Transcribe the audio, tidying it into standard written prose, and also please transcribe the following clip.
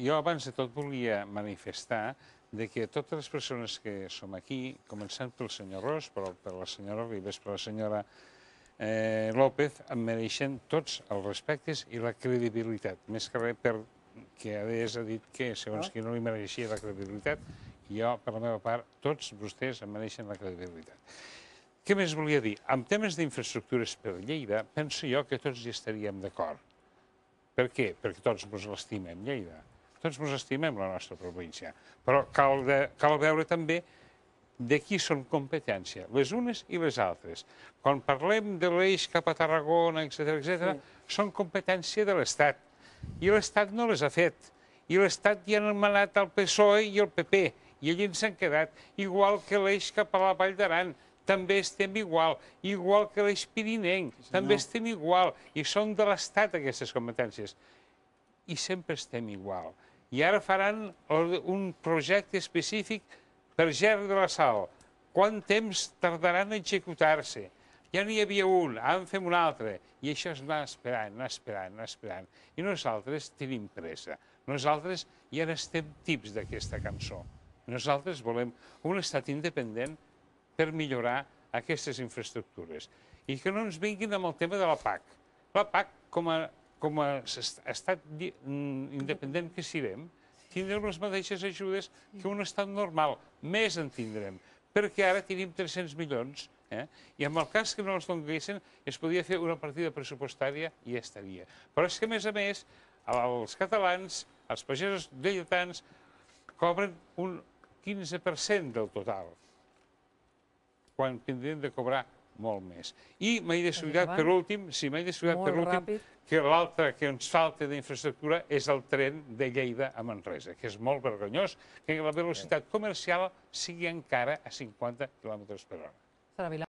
jo abans de tot volia manifestar que totes les persones que som aquí, començant pel senyor Ros, per la senyora Ribes, per la senyora López, em mereixen tots els respectes i la credibilitat. Més que res perquè Adés ha dit que segons qui no li mereixia la credibilitat, jo, per la meva part, tots vostès em mereixen la credibilitat. Què més volia dir? En temes d'infraestructures per Lleida, penso jo que tots hi estaríem d'acord. Per què? Perquè tots ens l'estimem, Lleida. Tots ens estimem la nostra província. Però cal veure també de qui són competència, les unes i les altres. Quan parlem de l'eix cap a Tarragona, etc., són competència de l'Estat. I l'Estat no les ha fet. I l'Estat hi han manat el PSOE i el PP. I allí ens han quedat. Igual que l'eix cap a la Vall d'Aran. També estem igual que l'eix pirinenc, també estem igual, i són de l'Estat aquestes competències. I sempre estem igual. I ara faran un projecte específic per Ger de la Sal. Quant temps tardaran a executar-se? Ja n'hi havia un, ara en fem un altre. I això es va esperant, anar esperant, anar esperant. I nosaltres tenim pressa. Nosaltres ja n'estem tips d'aquesta cançó. Nosaltres volem un estat independent per millorar aquestes infraestructures. I que no ens vinguin amb el tema de la PAC. La PAC, com a estat independent que siguem, tindrem les mateixes ajudes que un estat normal. Més en tindrem, perquè ara tenim 300 milions, i en el cas que no els donguessin, es podia fer una partida pressupostària i ja estaria. Però és que, a més, els catalans, els pagesos lleidatans, cobren un 15% del total, quan tindrien de cobrar molt més. I m'he descuidat per últim, que l'altre que ens falta d'infraestructura és el tren de Lleida a Manresa, que és molt vergonyós que la velocitat comercial sigui encara a 50 km/h.